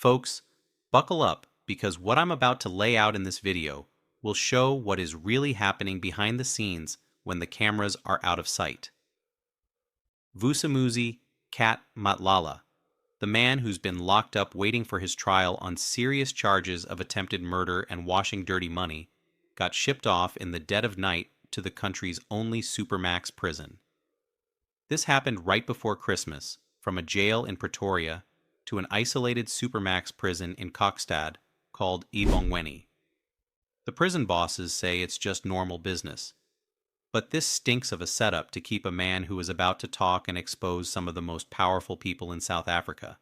Folks, buckle up because what I'm about to lay out in this video will show what is really happening behind the scenes when the cameras are out of sight. Vusi Matlala, the man who's been locked up waiting for his trial on serious charges of attempted murder and washing dirty money, got shipped off in the dead of night to the country's only Supermax prison. This happened right before Christmas, from a jail in Pretoria to an isolated Supermax prison in Kokstad called Ibongweni. The prison bosses say it's just normal business. But this stinks of a setup to keep a man who is about to talk and expose some of the most powerful people in South Africa.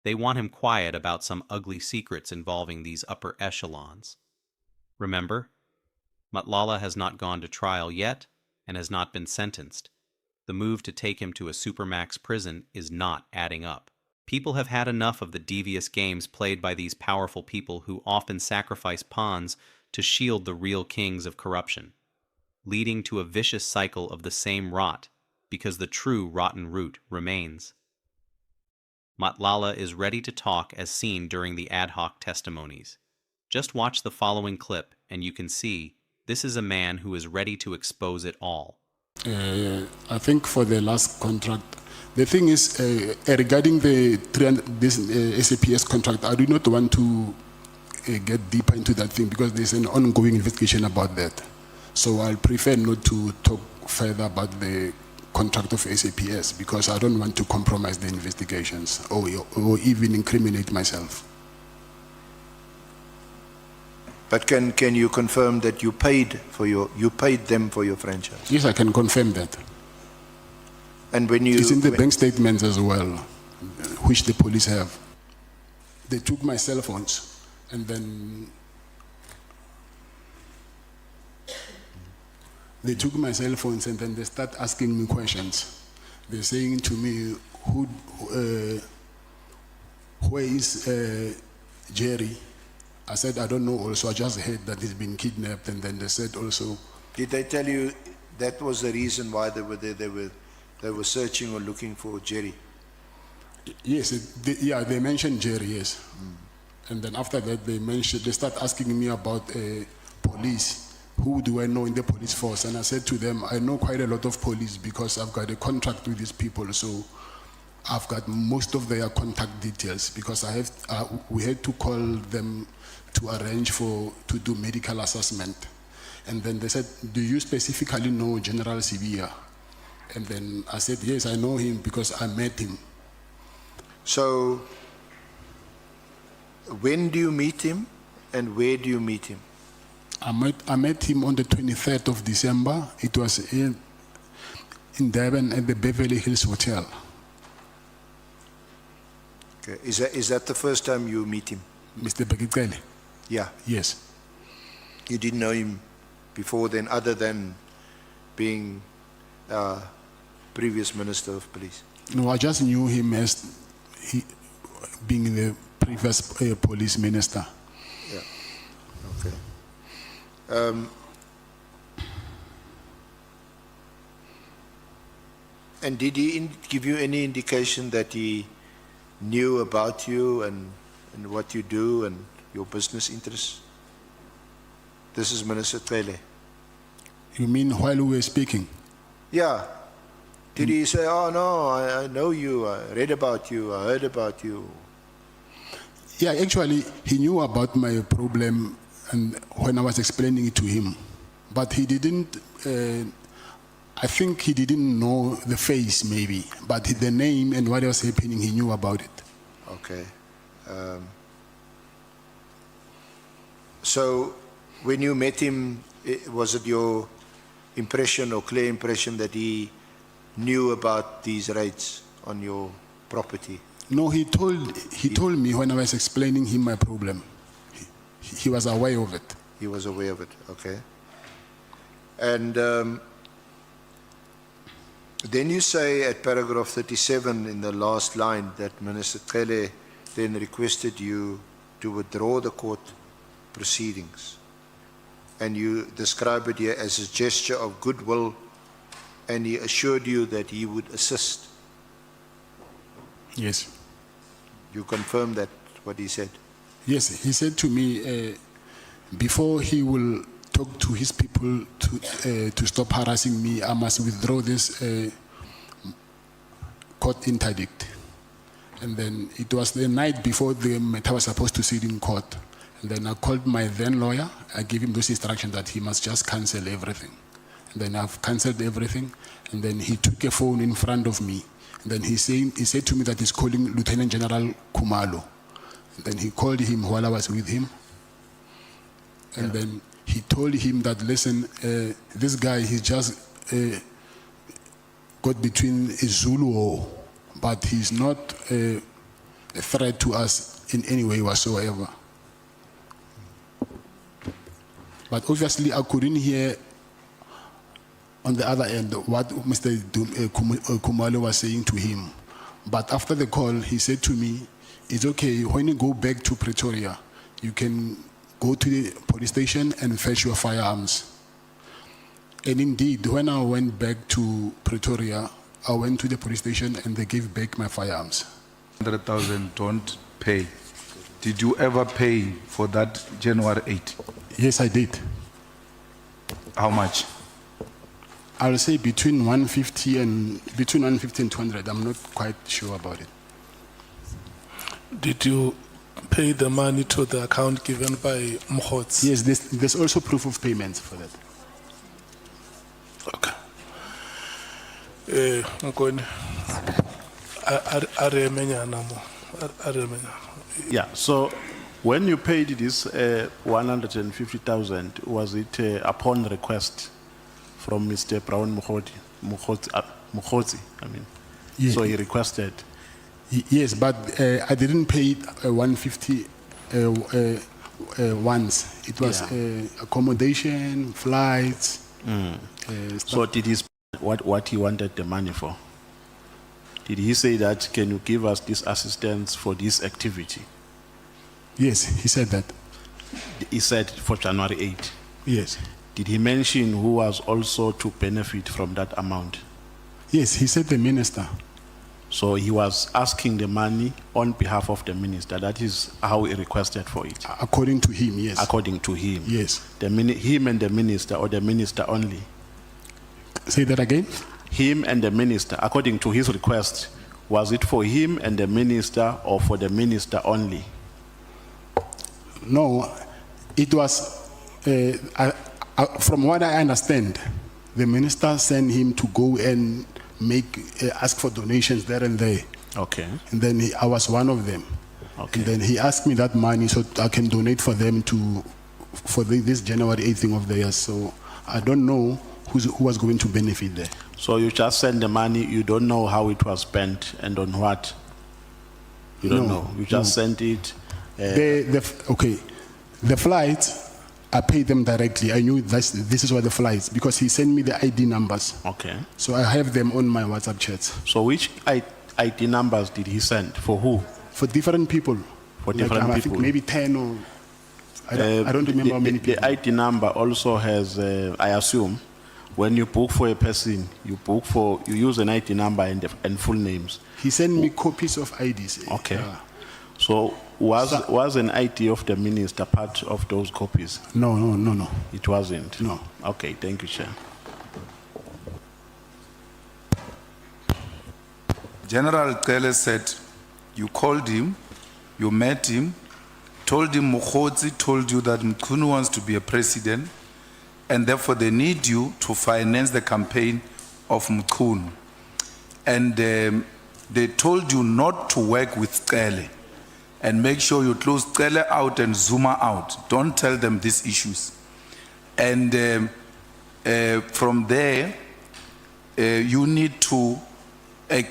They want him quiet about some ugly secrets involving these upper echelons. Remember, Matlala has not gone to trial yet and has not been sentenced. The move to take him to a Supermax prison is not adding up. People have had enough of the devious games played by these powerful people who often sacrifice pawns to shield the real kings of corruption, leading to a vicious cycle of the same rot, because the true rotten root remains. Matlala is ready to talk as seen during the ad hoc testimonies. Just watch the following clip and you can see this is a man who is ready to expose it all. I think for the last contract, the thing is regarding this SAPS contract, I do not want to get deeper into that thing because there's an ongoing investigation about that. So I'll prefer not to talk further about the contract of SAPS because I don't want to compromise the investigations or even incriminate myself. But can you confirm that you paid them for your franchise? Yes, I can confirm that. And when you it's in the bank statements as well, which the police have. They took my cell phones and then they start asking me questions. They're saying to me, where is Jerry? I said, I don't know also, I just heard that he's been kidnapped, and then they said also... Did they tell you that was the reason why they were there, they were searching or looking for Jerry? Yes, they mentioned Jerry, yes. And then after that, they start asking me about police. Who do I know in the police force? And I said to them, I know quite a lot of police because I've got a contract with these people, so I've got most of their contact details because we had to call them to arrange to do medical assessment. And then they said, do you specifically know General Sibia? And then I said, yes, I know him because I met him. So when do you meet him and where do you meet him? I met him on the 23rd of December. It was in Durban at the Beverly Hills Hotel. Okay. Is that the first time you meet him? Mr. Bekele? Yeah. Yes. You didn't know him before then, other than being previous Minister of Police? No, I just knew him as being the previous police minister. Yeah. Okay. And did he give you any indication that he knew about you and what you do and your business interests? This is Minister Tele. You mean while we were speaking? Yeah. Did he say, oh no, I know you, I read about you, I heard about you? Yeah, actually, he knew about my problem and when I was explaining it to him. But he didn't, I think he didn't know the face maybe, but the name and what was happening, he knew about it. Okay. So when you met him, was it your impression or clear impression that he knew about these raids on your property? No, he told me when I was explaining him my problem. He was aware of it. He was aware of it, okay. And then you say at paragraph 37 in the last line that Minister Tele then requested you to withdraw the court proceedings. And you describe it here as a gesture of goodwill, and he assured you that he would assist. Yes. You confirm that what he said? Yes, he said to me, before he will talk to his people to stop harassing me, I must withdraw this court interdict. And then it was the night before the matter was supposed to sit in court. And then I called my then lawyer. I gave him those instructions that he must just cancel everything. And then I've cancelled everything. And then he took a phone in front of me. And then he said to me that he's calling Lieutenant General Kumalo. And then he called him while I was with him. And then he told him that, listen, this guy, he just got between a Zulu war, but he's not a threat to us in any way whatsoever. But obviously, I couldn't hear on the other end what Mr. Kumalo was saying to him. But after the call, he said to me, it's okay, when you go back to Pretoria, you can go to the police station and fetch your firearms. And indeed, when I went back to Pretoria, I went to the police station and they gave back my firearms. 100,000 don't pay. Did you ever pay for that January 8? Yes, I did. How much? I'll say between 150 and 200. I'm not quite sure about it. Did you pay the money to the account given by Mkhotsi? Yes, there's also proof of payments for that. Okay. Ngoni, Yeah, so when you paid this 150,000, was it upon request from Mr. Brown Mkhotsi? I mean, Yeah. so he requested. Yes, but I didn't pay 150 once. It was accommodation, flights. So did he what he wanted the money for? Did he say that, can you give us this assistance for this activity? Yes, he said that. He said for January 8. Yes. Did he mention who was also to benefit from that amount? Yes, he said the minister. So he was asking the money on behalf of the minister. That is how he requested for it. According to him, yes. According to him. Yes. Him and the minister, or the minister only? Say that again? Him and the minister, according to his request, was it for him and the minister or for the minister only? No, it was, from what I understand, the minister sent him to go and ask for donations there and there. Okay. And then I was one of them. Okay. And then he asked me that money so I can donate for them for this January 8th thing of theirs. So I don't know who was going to benefit there. So you just send the money, you don't know how it was spent and on what? You don't know. You just sent it. Okay, the flights, I paid them directly. I knew this is what the flights, because he sent me the ID numbers. Okay. So I have them on my WhatsApp chats. So which ID numbers did he send? For who? For different people. For different I people. think maybe 10 or I don't remember how many people. The ID number also has, I assume, when you book for a person, you use an ID number and full names. He sent me copies of IDs. Okay. So was an ID of the minister part of those copies? No. It wasn't? No. Okay, thank you, Chair. General Tele said you called him, you met him, told him Mkhotsi told you that Mkhunu wants to be a president, and therefore they need you to finance the campaign of Mkhunu. And they told you not to work with Tele and make sure you close Tele out and Zuma out. Don't tell them these issues. And from there, you need to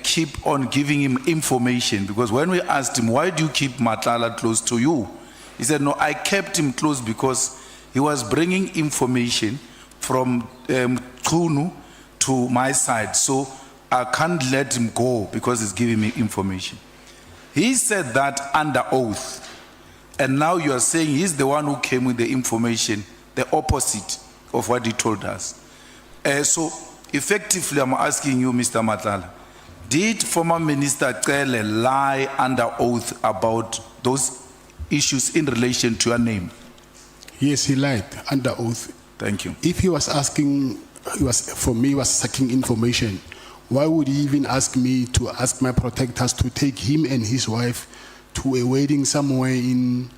keep on giving him information, because when we asked him, why do you keep Matlala close to you? He said, no, I kept him close because he was bringing information from Mkhunu to my side. So I can't let him go because he's giving me information. He said that under oath. And now you are saying he's the one who came with the information, the opposite of what he told us. So effectively, I'm asking you, Mr. Matlala, did former Minister Tele lie under oath about those issues in relation to your name? Yes, he lied under oath. Thank you. If he was asking, he was seeking information, why would he even ask me to ask my protectors to take him and his wife to a wedding somewhere in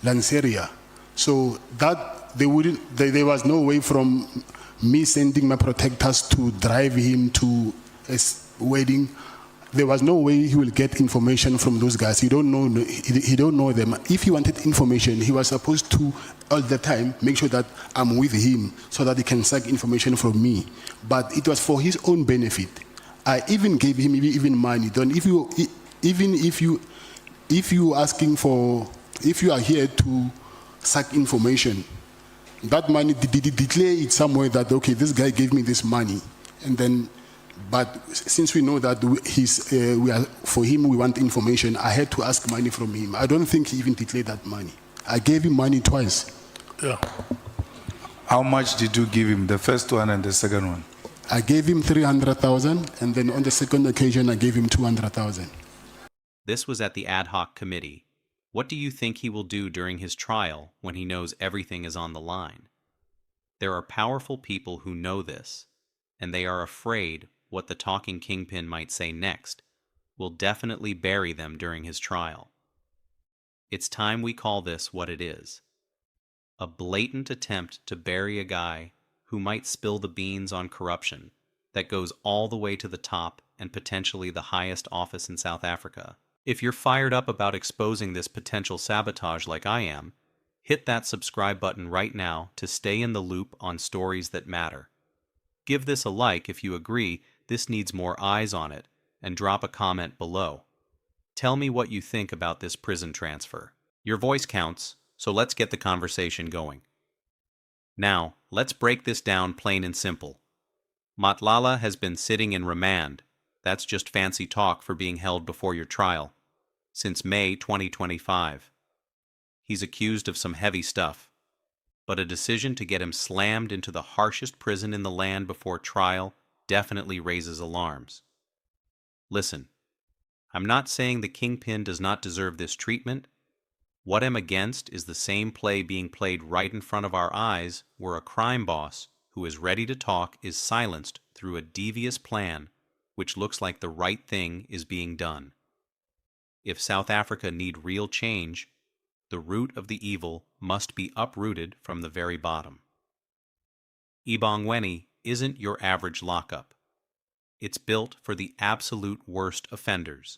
Lanseria? So that there was no way from me sending my protectors to drive him to a wedding. There was no way he will get information from those guys. He don't know them. If he wanted information, he was supposed to all the time make sure that I'm with him so that he can seek information from me. But it was for his own benefit. I even gave him even money. If you are here to seek information, that money declare it somewhere that okay, this guy gave me this money, and then. But since we know that for him we want information, I had to ask money from him. I don't think he even declared that money. I gave him money twice. Yeah. How much did you give him, the first one and the second one? I gave him 300,000, and then on the second occasion I gave him 200,000. This was at the ad hoc committee. What do you think he will do during his trial when he knows everything is on the line? There are powerful people who know this, and they are afraid what the talking kingpin might say next will definitely bury them during his trial. It's time we call this what it is. A blatant attempt to bury a guy who might spill the beans on corruption that goes all the way to the top and potentially the highest office in South Africa. If you're fired up about exposing this potential sabotage like I am, hit that subscribe button right now to stay in the loop on stories that matter. Give this a like if you agree this needs more eyes on it, and drop a comment below. Tell me what you think about this prison transfer. Your voice counts, so let's get the conversation going. Now, let's break this down plain and simple. Matlala has been sitting in remand, that's just fancy talk for being held before your trial, since May 2025. He's accused of some heavy stuff, but a decision to get him slammed into the harshest prison in the land before trial definitely raises alarms. Listen, I'm not saying the kingpin does not deserve this treatment. What I'm against is the same play being played right in front of our eyes where a crime boss who is ready to talk is silenced through a devious plan which looks like the right thing is being done. If South Africa need real change, the root of the evil must be uprooted from the very bottom. Ibongweni isn't your average lockup. It's built for the absolute worst offenders.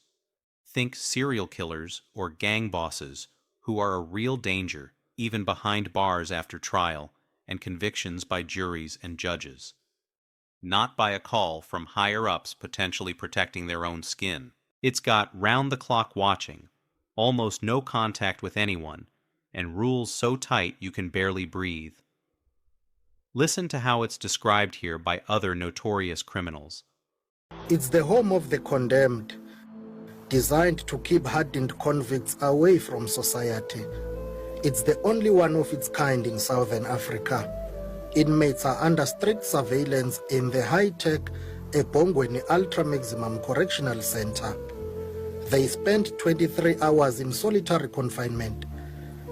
Think serial killers or gang bosses who are a real danger even behind bars after trial and convictions by juries and judges. Not by a call from higher-ups potentially protecting their own skin. It's got round-the-clock watching, almost no contact with anyone, and rules so tight you can barely breathe. Listen to how it's described here by other notorious criminals. It's the home of the condemned, designed to keep hardened convicts away from society. It's the only one of its kind in Southern Africa. Inmates are under strict surveillance in the high-tech Ebongweni Ultra-Maximum Correctional Center. They spend 23 hours in solitary confinement,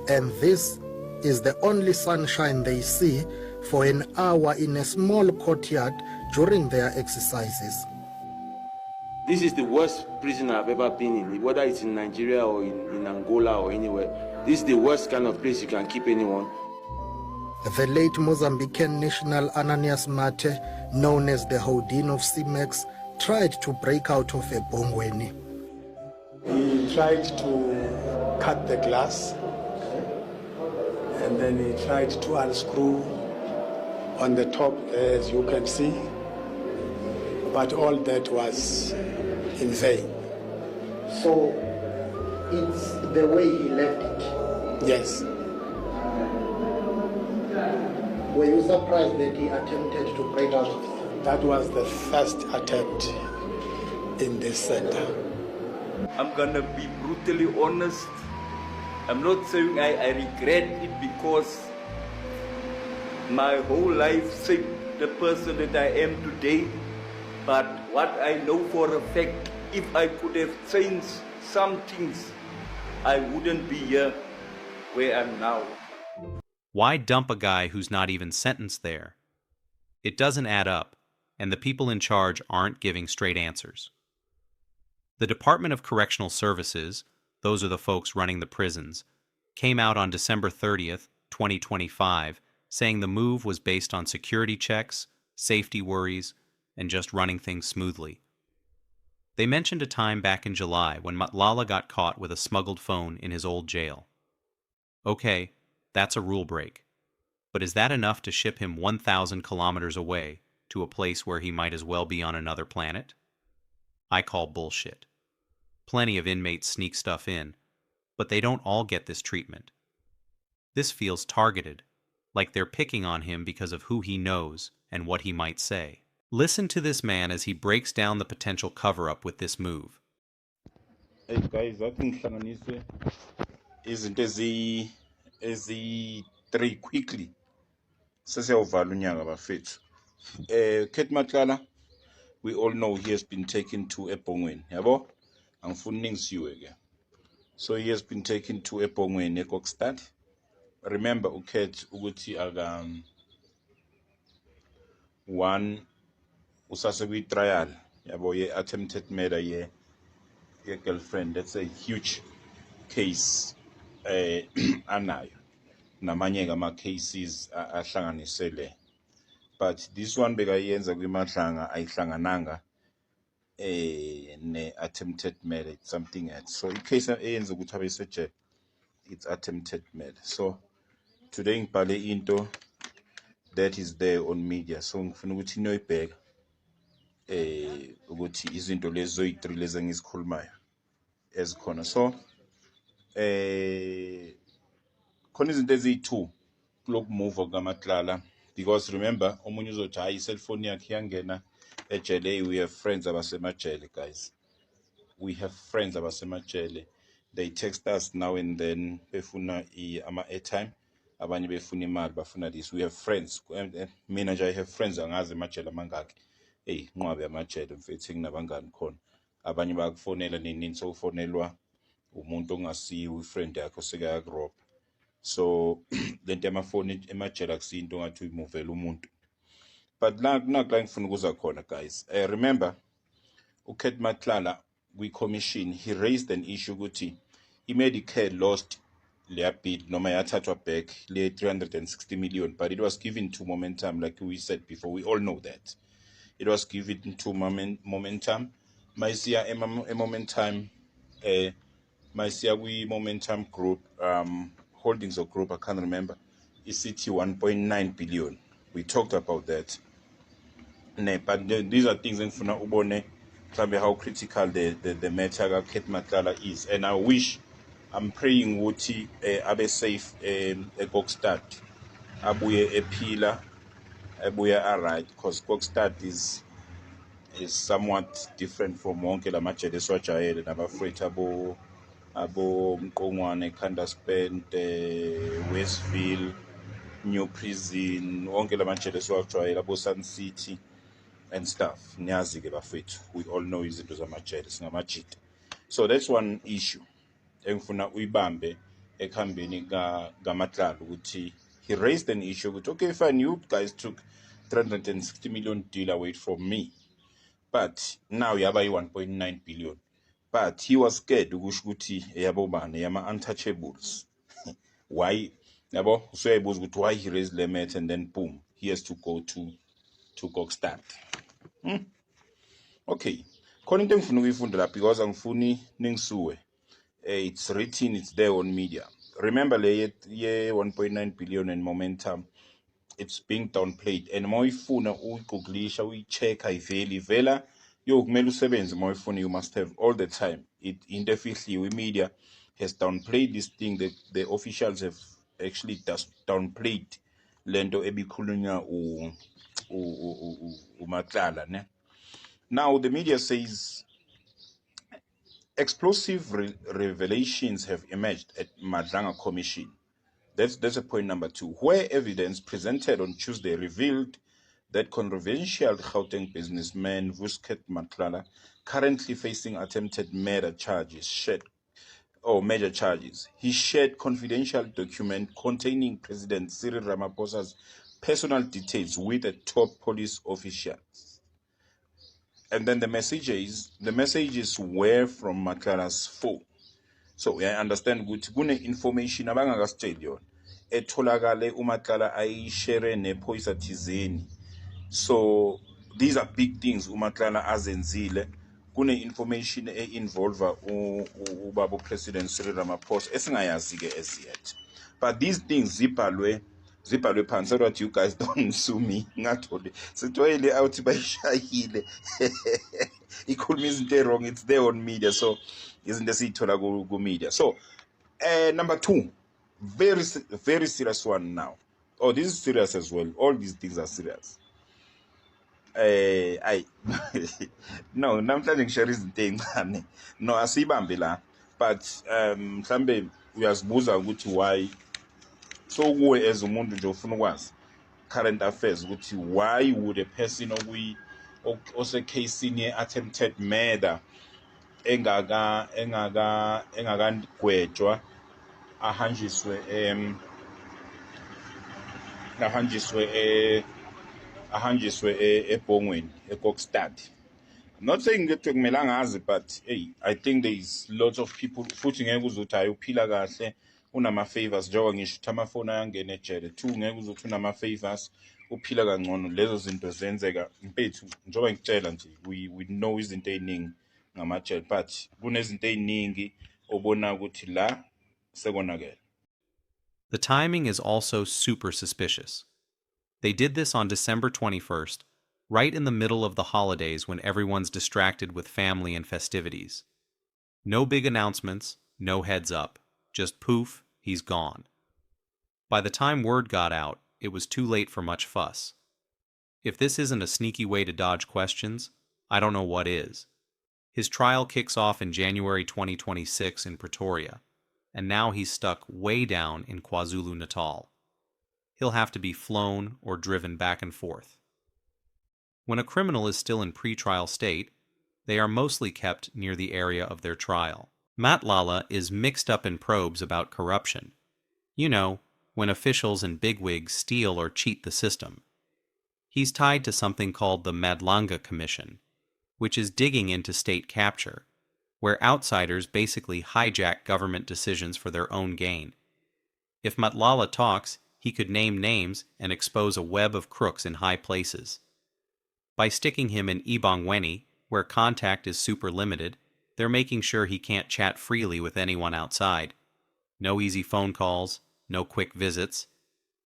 and this is the only sunshine they see for an hour in a small courtyard during their exercises. This is the worst prison I've ever been in, whether it's in Nigeria or in Angola or anywhere. This is the worst kind of place you can keep anyone. The late Mozambican national Ananias Mate, known as the Houdin of Supermax, tried to break out of Ebongweni. He tried to cut the glass, and then he tried to unscrew on the top, as you can see, but all that was in vain. So it's the way he left it? Yes. Were you surprised that he attempted to break out? That was the first attempt in this center. I'm gonna be brutally honest. I'm not saying I regret it because my whole life shaped the person that I am today. But what I know for a fact, if I could have changed some things, I wouldn't be here where I am now. Why dump a guy who's not even sentenced there? It doesn't add up, and the people in charge aren't giving straight answers. The Department of Correctional Services, those are the folks running the prisons, came out on December 30th, 2025, saying the move was based on security checks, safety worries, and just running things smoothly. They mentioned a time back in July when Matlala got caught with a smuggled phone in his old jail. Okay, that's a rule break. But is that enough to ship him 1,000 kilometers away to a place where he might as well be on another planet? I call bullshit. Plenty of inmates sneak stuff in, but they don't all get this treatment. This feels targeted, like they're picking on him because of who he knows and what he might say. Listen to this man as he breaks down the potential cover-up with this move. Hey guys, I think ngihlanganise izinto ezi-3 quickly. Sesiyawuvala unyaka bafethu. Kate Matlala, we all know he has been taken to Ebongweni, yabo? Angifuni ningisiwe ke. So he has been taken to Ebongweni eKokstad. Remember uKate ukuthi one usase kwi trial yabo ye attempted murder ye girlfriend. That's a huge case anayo namanye ama cases ahlanganisele, but this one bekayenza kwimadlanga ayihlangananga ne attempted murder, it's something else. So icase eyenza ukuthi abe sejail, it's attempted murder. So today ngibhale into that is there on media, so ngifuna ukuthi niyoyibheka ukuthi izinto lezo zoyi-3 lezi engizikhulumayo ezikhona. So khona izinto ezi-2 kuloku move kukaMatlala, because remember omunye uzothi hayi cellphone yakhe yangena ejele. Hey, we have friends abasemajele, guys, we have friends abasemajele. They text us now and then befuna ama-airtime, abanye befuna imali, bafuna this. We have friends, mina nje I have friends angazi emajele amangaki. Hey, nqwabe amajele mfethu nginabangani khona, abanye bakufonela nini, sowufonelwa umuntu ongasiyo ifriend yakho sekayakuroba. So lento yamafoni emajele akusinto ngathi uyimuvela umuntu, but la ngifuna ukuza khona, guys. Remember uKate Matlala kwi-commission he raised an issue ukuthi i-Medicare lost their bid noma yathathwa back le 360 million, but it was given to Momentum, like we said before. We all know that it was given to Momentum. Maisia Momentum, Maisia we Momentum Group, holdings or group, I can't remember, is CT 1.9 billion. We talked about that. But these are things engifuna ubone mhlambe how critical the matter ka Kate Matlala is, and I wish, I'm praying ukuthi abe safe eKokstad, abuye ephila, abuye alright, because Kokstad is somewhat different from wonke la majele esiwajayele nabafowethu abo Mqongwane, Kanderspend, Westville, New Prison, wonke la majele esiwajayele, abo Sun City and stuff. Niyazi ke bafethu, we all know izinto zamajele singamajita. So that's one issue engifuna uyibambe ekhambeni kaMatlala ukuthi he raised an issue ukuthi okay fine, you guys took 360 million deal away from me, but now yaba yi-1.9 billion, but he was scared ukusho ukuthi yabo bani yama untouchables. Why yabo usuyayibuza ukuthi why he raised the matter and then boom he has to go to Kokstad. Okay, khona into engifuna ukuyifunda la because angifuni ningisuwe. It's written, it's there on media. Remember le 1.9 billion and Momentum, it's being downplayed, and moifuna uyiguglisha uyicheck ayiveli vela yo kumele usebenze moifuna, you must have all the time. It interfihliwe, media has downplayed this thing. The officials have actually downplayed lento ebikhulunywa uMatlala ne. Now the media says explosive revelations have emerged at Madlanga Commission. That's a point number 2, where evidence presented on Tuesday revealed that controversial Gauteng businessman Vusi Matlala, currently facing attempted murder charges, shared or major charges. He shared confidential document containing President Cyril Ramaphosa's personal details with the top police officials. And then the messages were from Matlala's phone. So I understand ukuthi kune information abangakasitsheli yona etholakale uMatlala ayishare nephoyisa thizeni. So these are big things uMatlala azenzile. Kune information involve ubaba President Cyril Ramaphosa esingayazi ke as yet. But these things zibhalwe phansi so that you guys don't sue me. Ngathole sithoyile out bayishayile. Ikhuluma izinto wrong, it's there on media, so izinto esiyithola ku media. So number 2, very serious one now. Oh, this is serious as well. All these things are serious. No, namhlanje ngishare izinto ezincane. No, asibambe la. But mhlambe uyazibuza ukuthi why. So kuwe as umuntu nje ufuna ukwazi current affairs ukuthi why would a person ose case in attempted murder engagwetshwa ahanjiswe Ebongweni eKokstad. I'm not saying that kumelanga azi, but hey, I think there is lots of people futhi ngeke uzothi ayiphila kahle unama favors njengoba ngisho ukuthi amafoni ayangena ejele. 2 ngeke uzothi unama favors uphila kangcono. Lezo zinto zenzeka mpethu njengoba ngitshela nje we know izinto eziningi ngamajele, but kunezinto eziningi obona ukuthi la sekonakele. The timing is also super suspicious. They did this on December 21st, right in the middle of the holidays when everyone's distracted with family and festivities. No big announcements, no heads up, just poof, he's gone. By the time word got out, it was too late for much fuss. If this isn't a sneaky way to dodge questions, I don't know what is. His trial kicks off in January 2026 in Pretoria, and now he's stuck way down in KwaZulu-Natal. He'll have to be flown or driven back and forth. When a criminal is still in pre-trial state, they are mostly kept near the area of their trial. Matlala is mixed up in probes about corruption. You know, when officials and bigwigs steal or cheat the system. He's tied to something called the Madlanga Commission, which is digging into state capture, where outsiders basically hijack government decisions for their own gain. If Matlala talks, he could name names and expose a web of crooks in high places. By sticking him in Ibongweni, where contact is super limited, they're making sure he can't chat freely with anyone outside. No easy phone calls, no quick visits.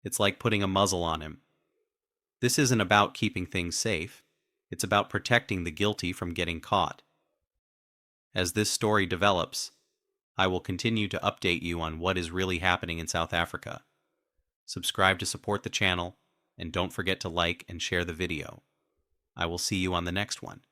It's like putting a muzzle on him. This isn't about keeping things safe. It's about protecting the guilty from getting caught. As this story develops, I will continue to update you on what is really happening in South Africa. Subscribe to support the channel, and don't forget to like and share the video. I will see you on the next one.